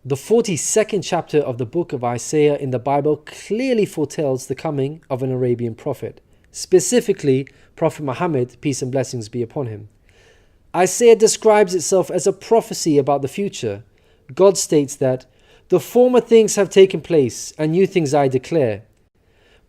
The 42nd chapter of the book of Isaiah in the Bible clearly foretells the coming of an Arabian prophet, specifically Prophet Muhammad, peace and blessings be upon him. Isaiah describes itself as a prophecy about the future. God states that, "The former things have taken place, and new things I declare."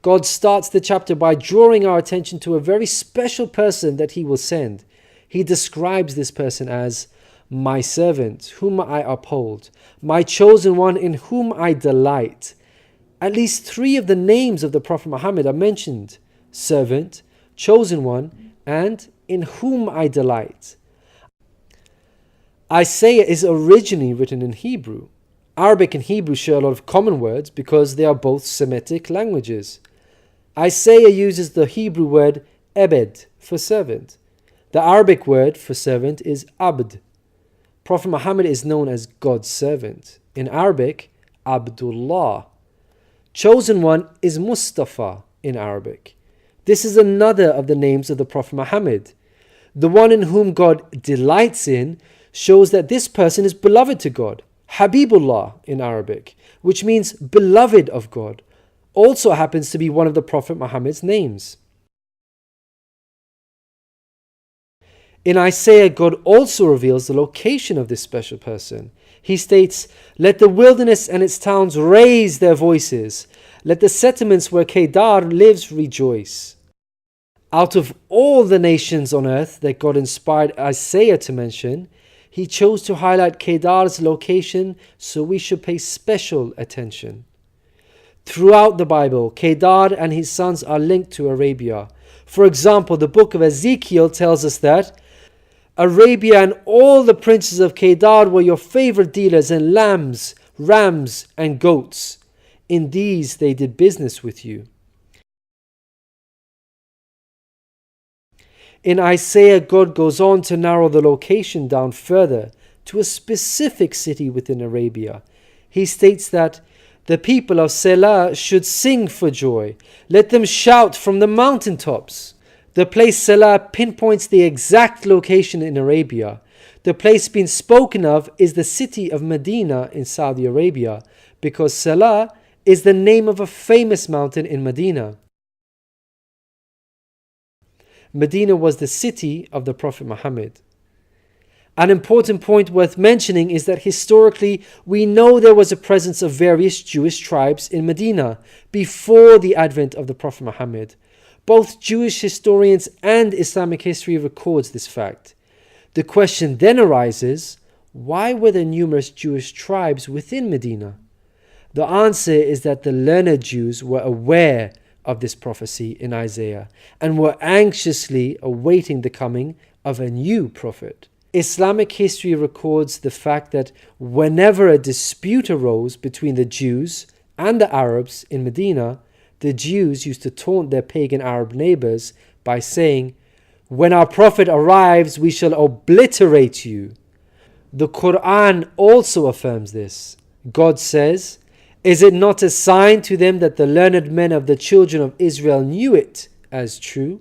God starts the chapter by drawing our attention to a very special person that he will send. He describes this person as my servant, whom I uphold, my chosen one in whom I delight. At least 3 of the names of the Prophet Muhammad are mentioned: servant, chosen one, and in whom I delight. Isaiah is originally written in Hebrew. Arabic and Hebrew share a lot of common words because they are both Semitic languages. Isaiah uses the Hebrew word ebed for servant. The Arabic word for servant is abd. Prophet Muhammad is known as God's servant. In Arabic, Abdullah. Chosen one is Mustafa in Arabic. This is another of the names of the Prophet Muhammad. The one in whom God delights in shows that this person is beloved to God. Habibullah in Arabic, which means beloved of God, also happens to be one of the Prophet Muhammad's names. In Isaiah, God also reveals the location of this special person. He states, "Let the wilderness and its towns raise their voices. Let the settlements where Kedar lives rejoice." Out of all the nations on earth that God inspired Isaiah to mention, he chose to highlight Kedar's location, so we should pay special attention. Throughout the Bible, Kedar and his sons are linked to Arabia. For example, the book of Ezekiel tells us that Arabia and all the princes of Kedar were your favorite dealers in lambs, rams, and goats. In these they did business with you. In Isaiah, God goes on to narrow the location down further to a specific city within Arabia. He states that the people of Selah should sing for joy. Let them shout from the mountaintops. The place Selah pinpoints the exact location in Arabia. The place being spoken of is the city of Madinah in Saudi Arabia, because Selah is the name of a famous mountain in Madinah. Medina was the city of the Prophet Muhammad. An important point worth mentioning is that historically we know there was a presence of various Jewish tribes in Medina before the advent of the Prophet Muhammad. Both Jewish historians and Islamic history records this fact. The question then arises, why were there numerous Jewish tribes within Medina? The answer is that the learned Jews were aware of this prophecy in Isaiah and were anxiously awaiting the coming of a new prophet. Islamic history records the fact that whenever a dispute arose between the Jews and the Arabs in Medina, the Jews used to taunt their pagan Arab neighbors by saying, "When our prophet arrives, we shall obliterate you." The Quran also affirms this. God says, "Is it not a sign to them that the learned men of the children of Israel knew it as true?"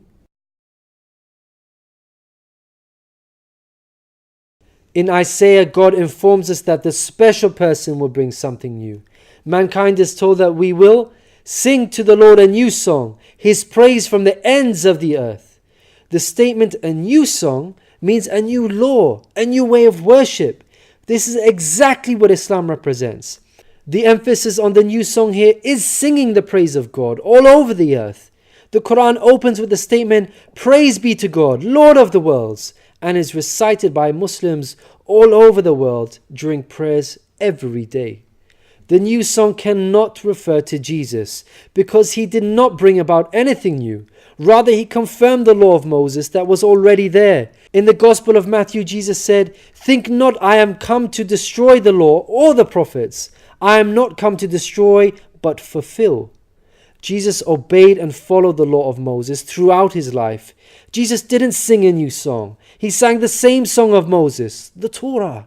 In Isaiah, God informs us that the special person will bring something new. Mankind is told that we will sing to the Lord a new song, His praise from the ends of the earth. The statement "a new song" means a new law, a new way of worship. This is exactly what Islam represents. The emphasis on the new song here is singing the praise of God all over the earth. The Quran opens with the statement, "Praise be to God, Lord of the worlds," and is recited by Muslims all over the world during prayers every day. The new song cannot refer to Jesus because he did not bring about anything new. Rather, he confirmed the law of Moses that was already there. In the Gospel of Matthew, Jesus said, "Think not I am come to destroy the law or the prophets. I am not come to destroy, but fulfill." Jesus obeyed and followed the law of Moses throughout his life. Jesus didn't sing a new song. He sang the same song of Moses, the Torah.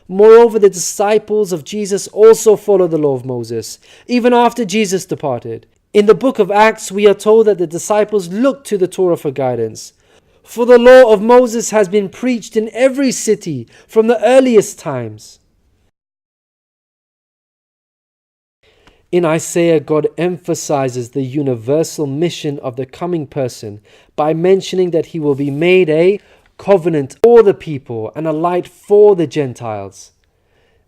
Moreover, the disciples of Jesus also followed the law of Moses, even after Jesus departed. In the book of Acts, we are told that the disciples looked to the Torah for guidance. For the law of Moses has been preached in every city from the earliest times. In Isaiah, God emphasizes the universal mission of the coming person by mentioning that he will be made a covenant for the people and a light for the Gentiles.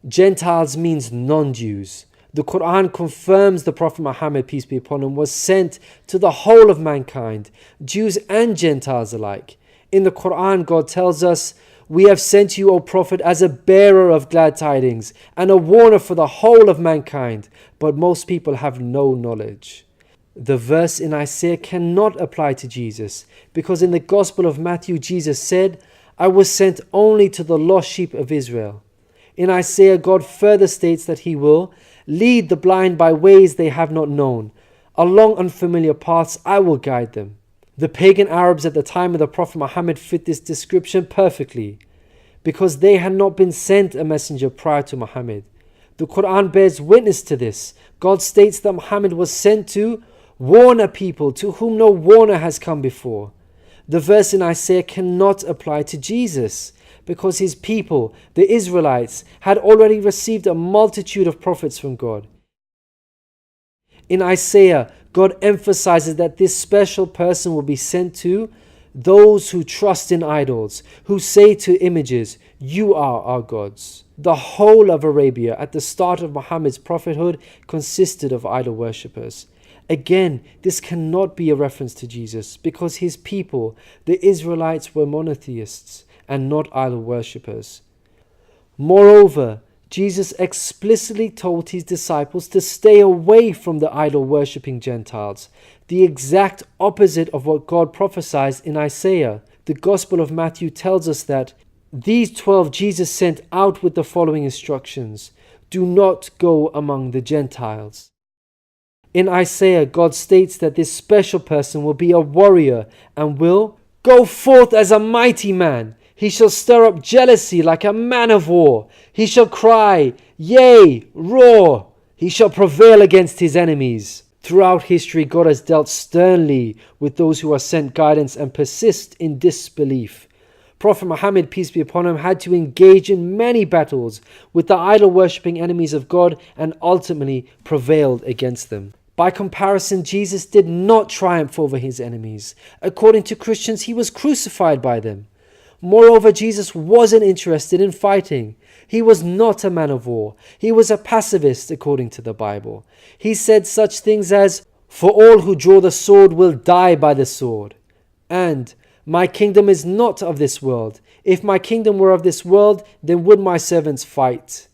Gentiles means non-Jews. The Quran confirms the Prophet Muhammad, peace be upon him, was sent to the whole of mankind, Jews and Gentiles alike. In the Quran, God tells us, "We have sent you, O Prophet, as a bearer of glad tidings and a warner for the whole of mankind, but most people have no knowledge." The verse in Isaiah cannot apply to Jesus, because in the Gospel of Matthew, Jesus said, "I was sent only to the lost sheep of Israel." In Isaiah, God further states that he will lead the blind by ways they have not known. Along unfamiliar paths I will guide them. The pagan Arabs at the time of the Prophet Muhammad fit this description perfectly, because they had not been sent a messenger prior to Muhammad. The Quran bears witness to this. God states that Muhammad was sent to warn a people to whom no warner has come before. The verse in Isaiah cannot apply to Jesus, because his people, the Israelites, had already received a multitude of prophets from God. In Isaiah, God emphasizes that this special person will be sent to those who trust in idols, who say to images, "You are our gods." The whole of Arabia at the start of Muhammad's prophethood consisted of idol worshippers. Again, this cannot be a reference to Jesus, because his people, the Israelites, were monotheists and not idol worshippers. Moreover, Jesus explicitly told his disciples to stay away from the idol-worshipping Gentiles, the exact opposite of what God prophesied in Isaiah. The Gospel of Matthew tells us that these 12 Jesus sent out with the following instructions: "Do not go among the Gentiles." In Isaiah, God states that this special person will be a warrior and will go forth as a mighty man. He shall stir up jealousy like a man of war. He shall cry, yea, roar. He shall prevail against his enemies. Throughout history, God has dealt sternly with those who are sent guidance and persist in disbelief. Prophet Muhammad, peace be upon him, had to engage in many battles with the idol-worshipping enemies of God and ultimately prevailed against them. By comparison, Jesus did not triumph over his enemies. According to Christians, he was crucified by them. Moreover, Jesus wasn't interested in fighting. He was not a man of war. He was a pacifist, according to the Bible. He said such things as, "For all who draw the sword will die by the sword," and "My kingdom is not of this world. If my kingdom were of this world, then would my servants fight."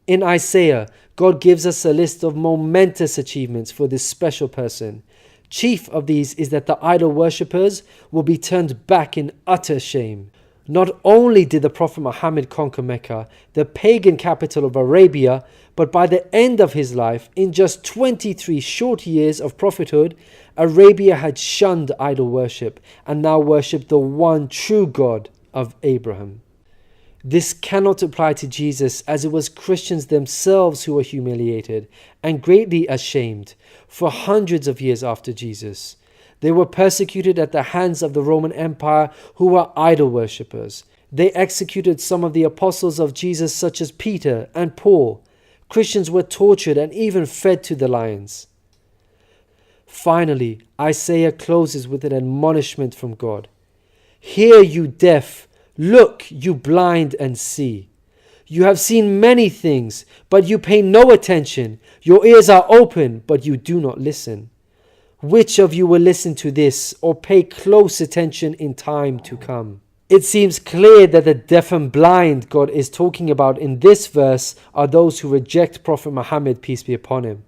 In Isaiah, God gives us a list of momentous achievements for this special person. Chief of these is that the idol worshippers will be turned back in utter shame. Not only did the Prophet Muhammad conquer Mecca, the pagan capital of Arabia, but by the end of his life, in just 23 short years of prophethood, Arabia had shunned idol worship and now worshipped the one true God of Abraham. This cannot apply to Jesus, as it was Christians themselves who were humiliated and greatly ashamed for hundreds of years after Jesus. They were persecuted at the hands of the Roman Empire, who were idol worshippers. They executed some of the apostles of Jesus, such as Peter and Paul. Christians were tortured and even fed to the lions. Finally, Isaiah closes with an admonishment from God. "Hear, you deaf. Look, you blind, and see. You have seen many things, but you pay no attention. Your ears are open, but you do not listen. Which of you will listen to this or pay close attention in time to come?" It seems clear that the deaf and blind God is talking about in this verse are those who reject Prophet Muhammad, peace be upon him.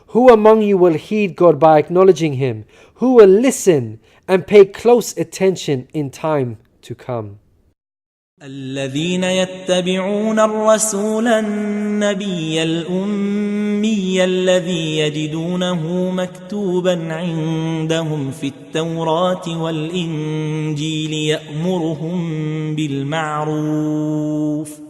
Who among you will heed God by acknowledging him? Who will listen and pay close attention in time to come? الذين يتبعون الرسول النبي الأمي الذي يجدونه مكتوبا عندهم في التوراة والإنجيل يأمرهم بالمعروف